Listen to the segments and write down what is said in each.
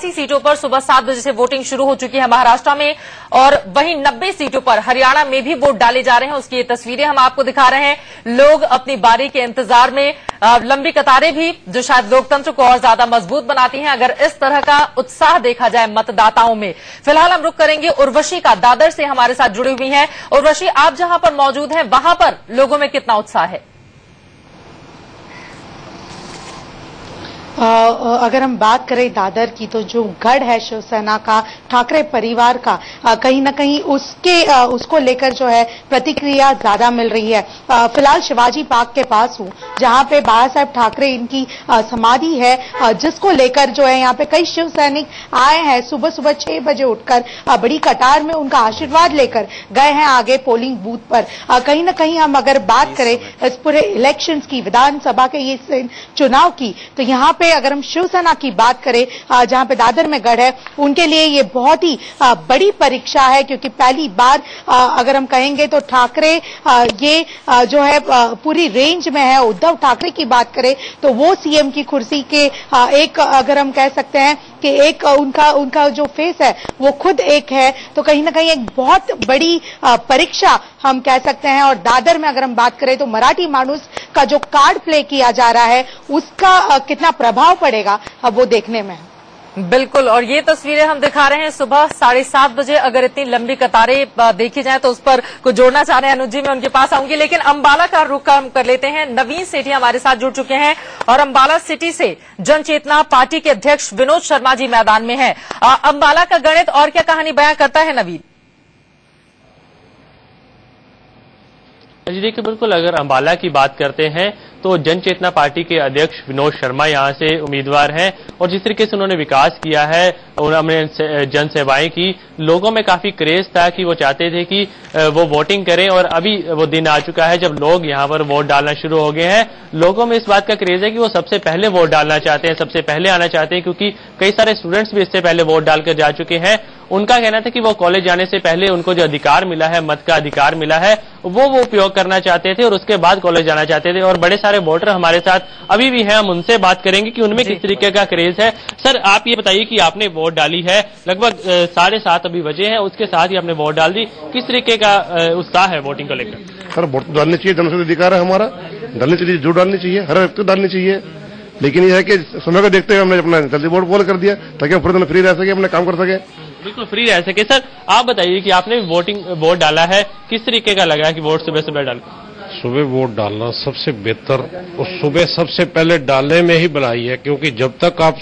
88 सीटों पर सुबह 7 बजे से वोटिंग शुरू हो चुकी है महाराष्ट्र में, और वहीं 90 सीटों पर हरियाणा में भी वोट डाले जा रहे हैं। उसकी ये तस्वीरें हम आपको दिखा रहे हैं। लोग अपनी बारी के इंतजार में, लंबी कतारें भी जो शायद लोकतंत्र को और ज्यादा मजबूत बनाती हैं। अगर इस तरह का उत्साह देखा जाए मतदाताओं में। फिलहाल हम रुख करेंगे उर्वशी का, दादर से हमारे साथ जुड़ी हुई हैं। उर्वशी, आप जहां पर मौजूद हैं वहां पर लोगों में कितना उत्साह है? अगर हम बात करें दादर की, तो जो गढ़ है शिवसेना का, ठाकरे परिवार का, कहीं न कहीं उसको लेकर जो है प्रतिक्रिया ज्यादा मिल रही है। फिलहाल शिवाजी पार्क के पास हूं, जहां पे बाबा साहब ठाकरे इनकी समाधि है, जिसको लेकर जो है यहाँ पे कई शिव सैनिक आए हैं। सुबह सुबह 6 बजे उठकर बड़ी कतार में उनका आशीर्वाद लेकर गए हैं आगे पोलिंग बूथ पर। कहीं न कहीं हम अगर बात करें इस पूरे इलेक्शन की, विधानसभा के ये चुनाव की, तो यहाँ पे अगर हम शिवसेना की बात करें, जहां पे दादर में गढ़ है, उनके लिए ये बहुत ही बड़ी परीक्षा है, क्योंकि पहली बार अगर हम कहेंगे तो ठाकरे ये जो है पूरी रेंज में है। उद्धव ठाकरे की बात करें तो वो सीएम की कुर्सी के एक, अगर हम कह सकते हैं कि एक उनका जो फेस है वो खुद एक है, तो कहीं ना कहीं एक बहुत बड़ी परीक्षा हम कह सकते हैं। और दादर में अगर हम बात करें तो मराठी मानुस का जो कार्ड प्ले किया जा रहा है, उसका कितना प्रभाव पड़ेगा अब वो देखने में है। बिल्कुल, और ये तस्वीरें हम दिखा रहे हैं सुबह 7:30 बजे। अगर इतनी लंबी कतारें देखी जाए तो उस पर कुछ जोड़ना चाह रहे हैं अनुज जी, मैं उनके पास आऊंगी, लेकिन अंबाला का रुख हम कर लेते हैं। नवीन सेठी हमारे साथ जुड़ चुके हैं और अंबाला सिटी से जन चेतना पार्टी के अध्यक्ष विनोद शर्मा जी मैदान में हैं। अंबाला का गणित और क्या कहानी बयां करता है नवीन? जी देखिए, बिल्कुल अगर अंबाला की बात करते हैं तो जन चेतना पार्टी के अध्यक्ष विनोद शर्मा यहां से उम्मीदवार हैं, और जिस तरीके से उन्होंने विकास किया है, उन्होंने जन सेवाएं की, लोगों में काफी क्रेज था कि वो चाहते थे कि वो वोटिंग करें, और अभी वो दिन आ चुका है जब लोग यहां पर वोट डालना शुरू हो गए हैं। लोगों में इस बात का क्रेज है कि वो सबसे पहले वोट डालना चाहते हैं, सबसे पहले आना चाहते हैं, क्योंकि कई सारे स्टूडेंट्स भी इससे पहले वोट डालकर जा चुके हैं। उनका कहना था कि वो कॉलेज जाने से पहले उनको जो अधिकार मिला है, मत का अधिकार मिला है, वो उपयोग करना चाहते थे और उसके बाद कॉलेज जाना चाहते थे। और बड़े सारे वोटर हमारे साथ अभी भी हैं, हम उनसे बात करेंगे कि उनमें किस तरीके का क्रेज है। सर, आप ये बताइए कि आपने वोट डाली है, लगभग 7:30 अभी बजे हैं, उसके साथ ही आपने वोट डाल दी, किस तरीके का उत्साह है वोटिंग को लेकर? सर, वोट डालनी चाहिए, जनता अधिकार है हमारा, डालनी चाहिए, जो डालनी चाहिए, हर व्यक्ति डालनी चाहिए। लेकिन यह है कि समय को देखते हुए हमने अपना जल्दी वोट पोल कर दिया ताकि हम पूरे दिन फ्री रह सके, अपने काम कर सके। बिल्कुल फ्री रह सके। सर, आप बताइए कि आपने वोट डाला है, किस तरीके का लगा कि वोट सुबह सुबह डाल? सुबह वोट डालना सबसे बेहतर, और सुबह सबसे पहले डालने में ही भलाई है, क्योंकि जब तक आप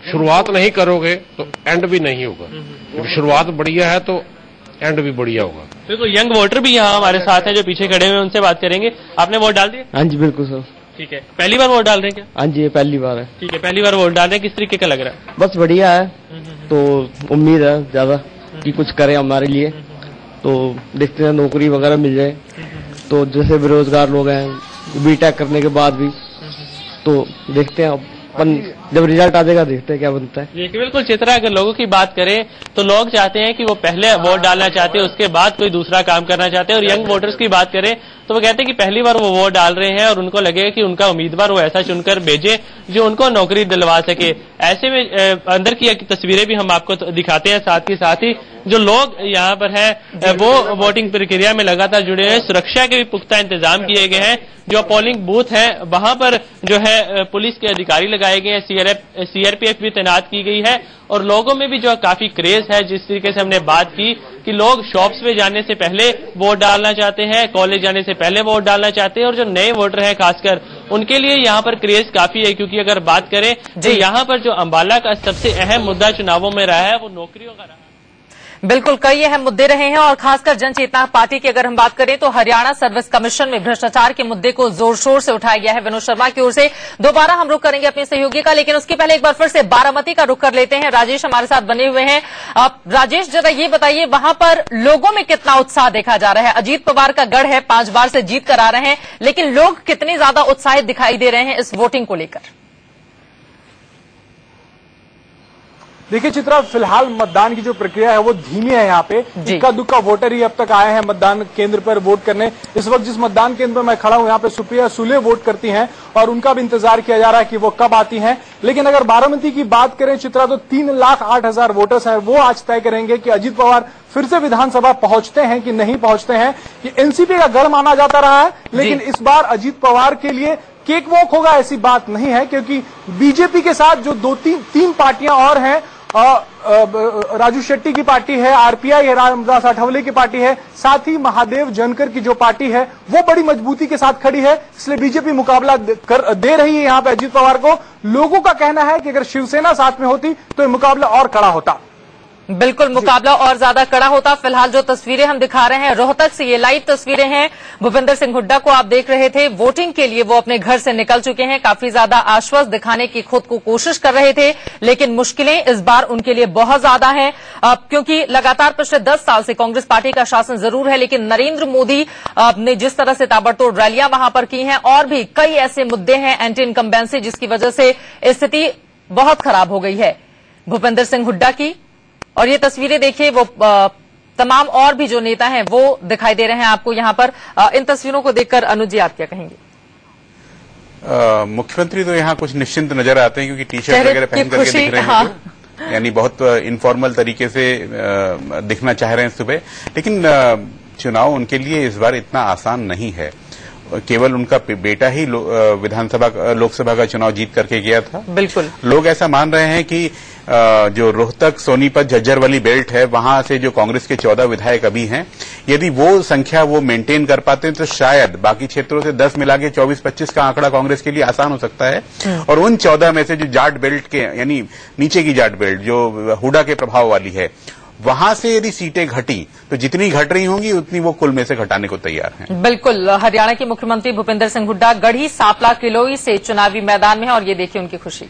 शुरुआत नहीं करोगे तो एंड भी नहीं होगा। जब शुरुआत बढ़िया है तो एंड भी बढ़िया होगा। बिल्कुल, यंग वोटर भी यहाँ हमारे साथ हैं जो पीछे खड़े हुए, उनसे बात करेंगे। आपने वोट डाल दिया? हाँ जी बिल्कुल सर। ठीक है, पहली बार वोट डाल रहे हैं क्या? हाँ जी, ये पहली बार है। ठीक है, पहली बार वोट डाल रहे हैं, किस तरीके का लग रहा है? बस बढ़िया है, तो उम्मीद है ज्यादा कि कुछ करे हमारे लिए, तो देखते हैं नौकरी वगैरह मिल जाए। तो जैसे बेरोजगार लोग हैं बीटेक करने के बाद भी, तो देखते हैं अपन जब रिजल्ट आ जाएगा देखते हैं क्या बनता है। देखिए, बिल्कुल चित्रा, अगर लोगों की बात करें तो लोग चाहते हैं कि वो पहले वोट डालना चाहते हैं, उसके बाद कोई दूसरा काम करना चाहते हैं। और यंग वोटर्स की बात करें तो वो कहते हैं कि पहली बार वो वोट डाल रहे हैं और उनको लगेगा कि उनका उम्मीदवार वो ऐसा चुनकर भेजे जो उनको नौकरी दिलवा सके। ऐसे में अंदर की तस्वीरें भी हम आपको दिखाते हैं, साथ ही साथ ही जो लोग यहाँ पर हैं वो वोटिंग प्रक्रिया में लगातार जुड़े हैं। सुरक्षा के भी पुख्ता इंतजाम किए गए हैं। जो पोलिंग बूथ है वहां पर जो है पुलिस के अधिकारी लगाए गए हैं, सीआरपीएफ भी तैनात की गई है, और लोगों में भी जो काफी क्रेज है। जिस तरीके से हमने बात की कि लोग शॉप्स पे जाने से पहले वोट डालना चाहते हैं, कॉलेज जाने से पहले वोट डालना चाहते हैं, और जो नए वोटर हैं खासकर उनके लिए यहाँ पर क्रेज काफी है। क्योंकि अगर बात करें तो यहाँ पर जो अंबाला का सबसे अहम मुद्दा चुनावों में रहा है वो नौकरियों का रहा है। बिल्कुल, कई अहम मुद्दे रहे हैं, और खासकर जन चेतना पार्टी की अगर हम बात करें तो हरियाणा सर्विस कमीशन में भ्रष्टाचार के मुद्दे को जोर शोर से उठाया गया है विनोद शर्मा की ओर से। दोबारा हम रुख करेंगे अपने सहयोगी का, लेकिन उसके पहले एक बार फिर से बारामती का रुख कर लेते हैं। राजेश हमारे साथ बने हुए हैं। राजेश, जरा ये बताइए वहां पर लोगों में कितना उत्साह देखा जा रहा है? अजीत पवार का गढ़ है, 5 बार से जीत कर आ रहे हैं, लेकिन लोग कितने ज्यादा उत्साहित दिखाई दे रहे हैं इस वोटिंग को लेकर? देखिए चित्रा, फिलहाल मतदान की जो प्रक्रिया है वो धीमी है। यहाँ पे इक्का दुक्का वोटर ही अब तक आए हैं मतदान केंद्र पर वोट करने। इस वक्त जिस मतदान केंद्र पर मैं खड़ा हूँ यहाँ पे सुप्रिया सुले वोट करती हैं और उनका भी इंतजार किया जा रहा है कि वो कब आती हैं। लेकिन अगर बारामती की बात करें चित्रा, तो 3,08,000 वोटर्स हैं, वो आज तय करेंगे कि अजीत पवार फिर से विधानसभा पहुंचते हैं कि नहीं पहुंचते हैं। ये एनसीपी का गढ़ माना जाता रहा है, लेकिन इस बार अजीत पवार के लिए केक वॉक होगा ऐसी बात नहीं है, क्योंकि बीजेपी के साथ जो तीन पार्टियां और हैं, राजू शेट्टी की पार्टी है, आरपीआई है, रामदास आठवले की पार्टी है, साथ ही महादेव जनकर की जो पार्टी है वो बड़ी मजबूती के साथ खड़ी है। इसलिए बीजेपी मुकाबला दे रही है यहाँ पे अजीत पवार को। लोगों का कहना है कि अगर शिवसेना साथ में होती तो ये मुकाबला और कड़ा होता। बिल्कुल, मुकाबला और ज्यादा कड़ा होता। फिलहाल जो तस्वीरें हम दिखा रहे हैं रोहतक से, ये लाइव तस्वीरें हैं। भूपेंद्र सिंह हुड्डा को आप देख रहे थे, वोटिंग के लिए वो अपने घर से निकल चुके हैं। काफी ज्यादा आश्वस्त दिखाने की खुद को कोशिश कर रहे थे, लेकिन मुश्किलें इस बार उनके लिए बहुत ज्यादा हैं, क्योंकि लगातार पिछले 10 साल से कांग्रेस पार्टी का शासन जरूर है, लेकिन नरेंद्र मोदी ने जिस तरह से ताबड़तोड़ रैलियां वहां पर की हैं, और भी कई ऐसे मुद्दे हैं एंटी इनकम्बेंसी, जिसकी वजह से स्थिति बहुत खराब हो गई है भूपेंद्र सिंह हुड्डा की। और ये तस्वीरें देखिए, वो तमाम और भी जो नेता हैं वो दिखाई दे रहे हैं आपको यहाँ पर। इन तस्वीरों को देखकर अनुज जी आप क्या कहेंगे? मुख्यमंत्री तो यहाँ कुछ निश्चिंत नजर आते हैं, क्योंकि टी शर्ट वगैरह पहन करके दिख रहे हैं, यानी बहुत इनफॉर्मल तरीके से दिखना चाह रहे हैं सुबह। लेकिन चुनाव उनके लिए इस बार इतना आसान नहीं है। केवल उनका बेटा ही विधानसभा लोकसभा का चुनाव जीत करके गया था। बिल्कुल, लोग ऐसा मान रहे हैं कि जो रोहतक सोनीपत झज्जर वाली बेल्ट है, वहां से जो कांग्रेस के 14 विधायक अभी हैं, यदि वो संख्या वो मेंटेन कर पाते हैं तो शायद बाकी क्षेत्रों से 10 मिला के 24-25 का आंकड़ा कांग्रेस के लिए आसान हो सकता है। और उन 14 में से जो जाट बेल्ट के, यानी नीचे की जाट बेल्ट जो हुड्डा के प्रभाव वाली है, वहां से यदि सीटें घटी तो जितनी घट रही होंगी उतनी वो कुल में से घटाने को तैयार हैं। बिल्कुल, हरियाणा के मुख्यमंत्री भूपेंद्र सिंह हुड्डा गढ़ी, सांपला, किलोई से चुनावी मैदान में है, और ये देखिए उनकी खुशी।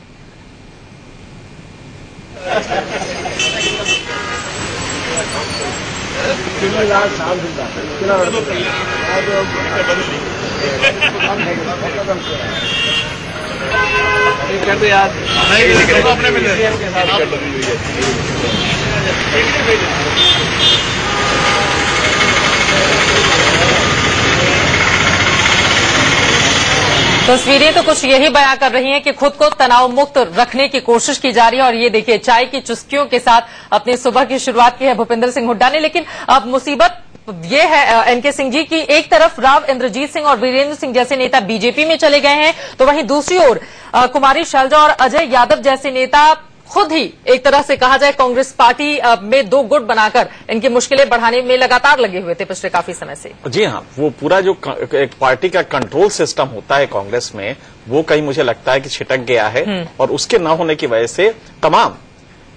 तस्वीरें तो कुछ यही बयां कर रही हैं कि खुद को तनाव मुक्त रखने की कोशिश की जा रही है। और ये देखिए, चाय की चुस्कियों के साथ अपनी सुबह की शुरुआत की है भूपेंद्र सिंह हुड्डा ने। लेकिन अब मुसीबत ये है एनके सिंह जी की, एक तरफ राव इंद्रजीत सिंह और वीरेंद्र सिंह जैसे नेता बीजेपी में चले गए हैं, तो वहीं दूसरी ओर कुमारी शैलजा और अजय यादव जैसे नेता खुद ही एक तरह से कहा जाए कांग्रेस पार्टी में 2 गुट बनाकर इनकी मुश्किलें बढ़ाने में लगातार लगे हुए थे पिछले काफी समय से। जी हाँ, वो पूरा जो एक पार्टी का कंट्रोल सिस्टम होता है कांग्रेस में, वो कहीं मुझे लगता है कि छिटक गया है। और उसके न होने की वजह से तमाम,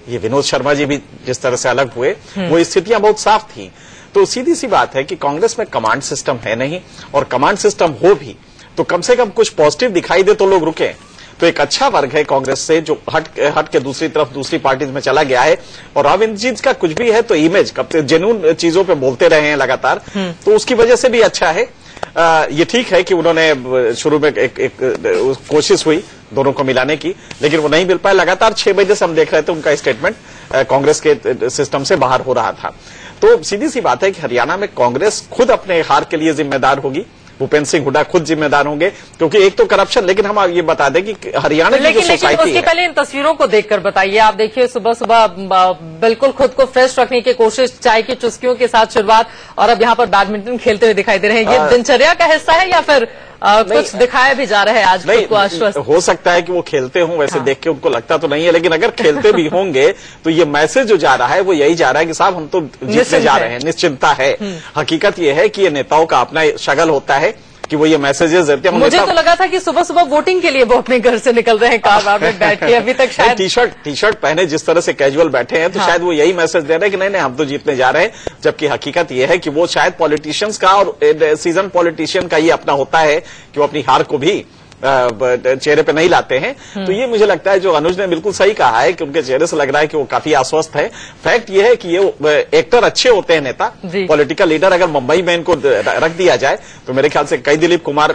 ये विनोद शर्मा जी भी जिस तरह से अलग हुए, वो स्थितियां बहुत साफ थी। तो सीधी सी बात है कि कांग्रेस में कमांड सिस्टम है नहीं, और कमांड सिस्टम हो भी तो कम से कम कुछ पॉजिटिव दिखाई दे तो लोग रुके। तो एक अच्छा वर्ग है कांग्रेस से जो हट के दूसरी तरफ दूसरी पार्टीज में चला गया है। और राव इंद्रजीत का कुछ भी है तो इमेज, कब से जेन्युइन चीजों पे बोलते रहे हैं लगातार, तो उसकी वजह से भी अच्छा है। ये ठीक है कि उन्होंने शुरू में एक कोशिश हुई दोनों को मिलाने की, लेकिन वो नहीं मिल पाया। लगातार 6 बजे से हम देख रहे थे उनका स्टेटमेंट कांग्रेस के सिस्टम से बाहर हो रहा था। तो सीधी सी बात है कि हरियाणा में कांग्रेस खुद अपने हार के लिए जिम्मेदार होगी, भूपेंद्र सिंह हुड्डा खुद जिम्मेदार होंगे, क्योंकि एक तो करप्शन, लेकिन हम ये बता दें कि हरियाणा की जो सोसाइटी है, उसके पहले इन तस्वीरों को देखकर बताइए। आप देखिए, सुबह सुबह बिल्कुल खुद को फ्रेश रखने की कोशिश, चाय की चुस्कियों के साथ शुरुआत, और अब यहाँ पर बैडमिंटन खेलते हुए दिखाई दे रहे हैं। ये दिनचर्या का हिस्सा है या फिर कुछ दिखाया भी जा रहा है आज खुद को आश्वस्त? हो सकता है कि वो खेलते हों, वैसे देख के उनको लगता तो नहीं है, लेकिन अगर खेलते भी होंगे तो ये मैसेज जो जा रहा है वो यही जा रहा है कि साहब हम तो जीतने जा रहे हैं, निश्चिंता है। हकीकत ये है कि ये नेताओं का अपना शगल होता है कि वो ये मैसेजेस देते हैं। मुझे तो लगा था कि सुबह सुबह वोटिंग के लिए वो अपने घर से निकल रहे हैं, कार में बैठ के। अभी तक शायद टी शर्ट पहने जिस तरह से कैजुअल बैठे हैं, तो शायद वो यही मैसेज दे रहे हैं कि नहीं हम तो जीतने जा रहे हैं। जबकि हकीकत ये है कि वो शायद पॉलिटिशियंस का और सीजन पॉलिटिशियन का ये अपना होता है कि वो अपनी हार को भी चेहरे पे नहीं लाते हैं। तो ये मुझे लगता है जो अनुज ने बिल्कुल सही कहा है कि उनके चेहरे से लग रहा है कि वो काफी आश्वस्त है। फैक्ट ये है कि ये एक्टर अच्छे होते हैं नेता, पॉलिटिकल लीडर। अगर मुंबई में इनको रख दिया जाए तो मेरे ख्याल से कई दिलीप कुमार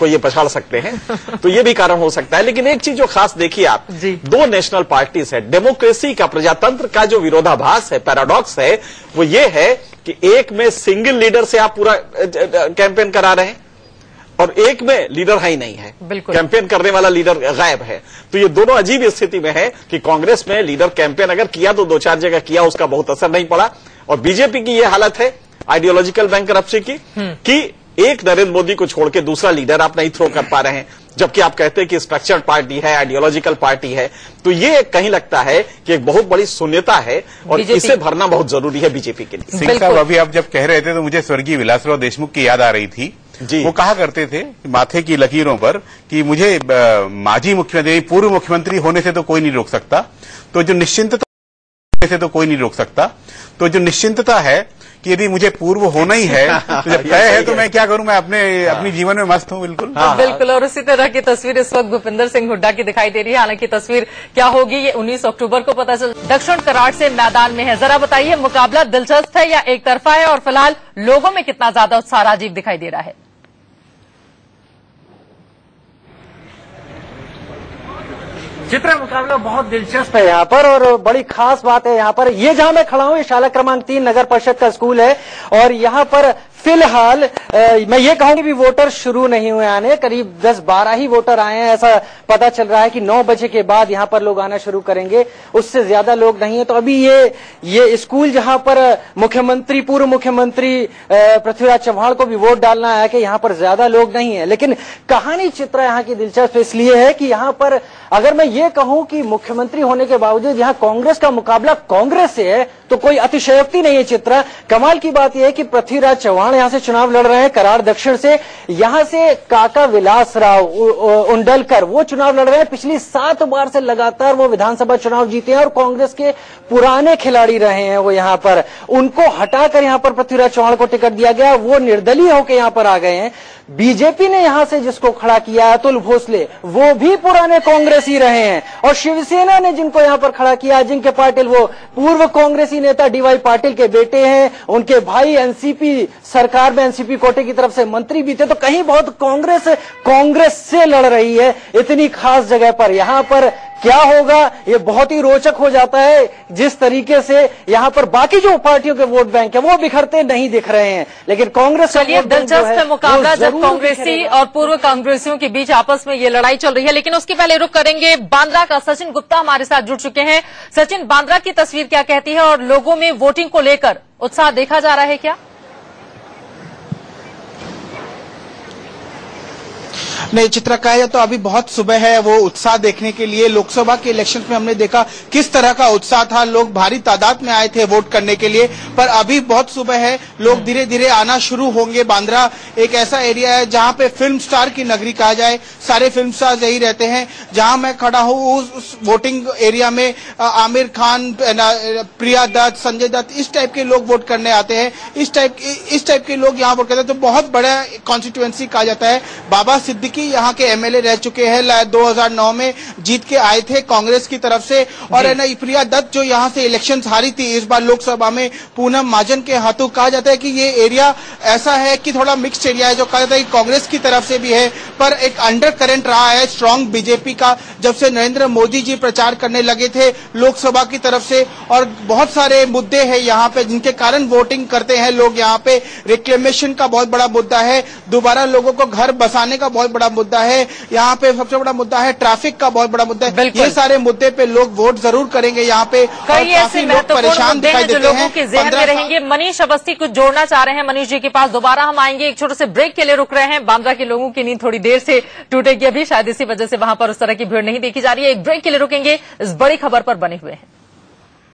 को ये पछाड़ सकते हैं, तो ये भी कारण हो सकता है। लेकिन एक चीज जो खास देखिए आप, दो नेशनल पार्टीज है, डेमोक्रेसी का, प्रजातंत्र का जो विरोधाभास है, पैराडॉक्स है, वो ये है कि एक में सिंगल लीडर से आप पूरा कैंपेन करा रहे हैं और एक में लीडर है ही नहीं है, कैंपेन करने वाला लीडर गायब है। तो ये दोनों अजीब स्थिति में है कि कांग्रेस में लीडर कैंपेन अगर किया तो 2-4 जगह किया, उसका बहुत असर नहीं पड़ा। और बीजेपी की ये हालत है आइडियोलॉजिकल बैंकरप्सी की कि एक नरेंद्र मोदी को छोड़ के दूसरा लीडर आप नहीं थ्रो कर पा रहे हैं, जबकि आप कहते हैं कि स्ट्रक्चर्ड पार्टी है, आइडियोलॉजिकल पार्टी है। तो ये कहीं लगता है कि एक बहुत बड़ी शून्यता है और इसे भरना बहुत जरूरी है बीजेपी के लिए। सिंह साहब, अभी आप जब कह रहे थे तो मुझे स्वर्गीय विलासराव देशमुख की याद आ रही थी। वो कहा करते थे माथे की लकीरों पर कि मुझे माजी मुख्यमंत्री, पूर्व मुख्यमंत्री होने से तो कोई नहीं रोक सकता, तो जो निश्चिंतता है कि यदि मुझे पूर्व होना ही है तो जब तय है तो मैं क्या करूं, मैं अपनी जीवन में मस्त हूं। बिल्कुल बिल्कुल। और उसी तरह की तस्वीर इस वक्त भूपिंदर सिंह हुड्डा की दिखाई दे रही है। हालांकि तस्वीर क्या होगी ये 19 अक्टूबर को पता चल। दक्षिण कराड़ से मैदान में है, जरा बताइए मुकाबला दिलचस्प है या एक तरफा है, और फिलहाल लोगों में कितना ज्यादा उत्साह राजीव दिखाई दे रहा है? चित्र मुकाबला बहुत दिलचस्प है यहाँ पर, और बड़ी खास बात है यहाँ पर, ये जहां मैं खड़ा हूँ ये शाला क्रमांक 3 नगर परिषद का स्कूल है, और यहाँ पर फिलहाल मैं ये कहूंगी भी वोटर शुरू नहीं हुए आने, करीब 10-12 ही वोटर आए हैं। ऐसा पता चल रहा है कि 9 बजे के बाद यहाँ पर लोग आना शुरू करेंगे, उससे ज्यादा लोग नहीं है। तो अभी ये स्कूल जहाँ पर मुख्यमंत्री, पूर्व मुख्यमंत्री पृथ्वीराज चव्हाण को भी वोट डालना है कि यहाँ पर ज्यादा लोग नहीं है। लेकिन कहानी चित्र यहाँ की दिलचस्प इसलिए है कि यहाँ पर अगर मैं ये कहूं कि मुख्यमंत्री होने के बावजूद यहाँ कांग्रेस का मुकाबला कांग्रेस से है तो कोई अतिशयोक्ति नहीं है। चित्र कमाल की बात यह है कि पृथ्वीराज चव्हाण यहाँ से चुनाव लड़ रहे हैं कराड़ दक्षिण से, यहाँ से काका विलासराव उंडलकर वो चुनाव लड़ रहे हैं। पिछली 7 बार से लगातार वो विधानसभा चुनाव जीते हैं और कांग्रेस के पुराने खिलाड़ी रहे हैं वो यहाँ पर। उनको हटाकर यहाँ पर पृथ्वीराज चव्हाण को टिकट दिया गया, वो निर्दलीय होकर यहाँ पर आ गए हैं। बीजेपी ने यहां से जिसको खड़ा किया अतुल भोसले, वो भी पुराने कांग्रेस ही रहे हैं, और शिवसेना ने जिनको यहां पर खड़ा किया अजिंक्य पाटिल, वो पूर्व कांग्रेसी नेता डीवाई पाटिल के बेटे हैं, उनके भाई एनसीपी सरकार में एनसीपी कोटे की तरफ से मंत्री भी थे। तो कहीं बहुत कांग्रेस से लड़ रही है इतनी खास जगह पर। यहां पर क्या होगा ये बहुत ही रोचक हो जाता है, जिस तरीके से यहाँ पर बाकी जो पार्टियों के वोट बैंक है वो बिखरते नहीं दिख रहे हैं, लेकिन कांग्रेस चलिए दिलचस्प मुकाबला जब कांग्रेसी और पूर्व कांग्रेसियों के बीच आपस में ये लड़ाई चल रही है। लेकिन उसके पहले रुक करेंगे बांद्रा का। सचिन गुप्ता हमारे साथ जुड़ चुके हैं। सचिन, बांद्रा की तस्वीर क्या कहती है और लोगों में वोटिंग को लेकर उत्साह देखा जा रहा है क्या? नहीं, चित्रा कहा जाए तो अभी बहुत सुबह है, वो उत्साह देखने के लिए लोकसभा के इलेक्शन में हमने देखा किस तरह का उत्साह था, लोग भारी तादाद में आए थे वोट करने के लिए, पर अभी बहुत सुबह है, लोग धीरे धीरे आना शुरू होंगे। बांद्रा एक ऐसा एरिया है जहां पे फिल्म स्टार की नगरी कहा जाए, सारे फिल्म स्टार यही रहते हैं। जहां मैं खड़ा हूं उस वोटिंग एरिया में आमिर खान, प्रिया दत्त, संजय दत्त, इस टाइप के लोग वोट करने आते हैं, इस टाइप के लोग यहाँ वोट करते हैं। तो बहुत बड़ा कॉन्स्टिट्यूएंसी कहा जाता है। बाबा सिद्दीकी यहाँ के एमएलए रह चुके हैं, 2009 में जीत के आए थे कांग्रेस की तरफ से, और है ना प्रिया दत्त जो यहाँ से इलेक्शन हारी थी इस बार लोकसभा में पूनम महाजन के हाथों। कहा जाता है कि ये एरिया ऐसा है कि थोड़ा मिक्स्ड एरिया है, जो कहा जाता है कि कांग्रेस की तरफ से भी है, पर एक अंडर करंट रहा है स्ट्रांग बीजेपी का जब से नरेंद्र मोदी जी प्रचार करने लगे थे लोकसभा की तरफ से। और बहुत सारे मुद्दे हैं यहाँ पे जिनके कारण वोटिंग करते हैं लोग। यहाँ पे रिक्लेमेशन का बहुत बड़ा मुद्दा है, दोबारा लोगों को घर बसाने का बहुत बड़ा मुद्दा है, यहाँ पे सबसे बड़ा मुद्दा है ट्रैफिक का बहुत बड़ा मुद्दा है। ये सारे मुद्दे पे लोग वोट जरूर करेंगे यहाँ पे। कई ऐसे लोग परेशान दिखाई देते हैं जो लोगों के ज़हन में रहेंगे। मनीष अवस्थी कुछ जोड़ना चाह रहे हैं, मनीष जी के पास दोबारा हम आएंगे। एक छोटे से ब्रेक के लिए रुक रहे हैं। बांद्रा के लोगों की नींद थोड़ी देर से टूटेगी अभी, शायद इसी वजह से वहां पर उस तरह की भीड़ नहीं देखी जा रही है। एक ब्रेक के लिए रुकेंगे, इस बड़ी खबर पर बने हुए हैं।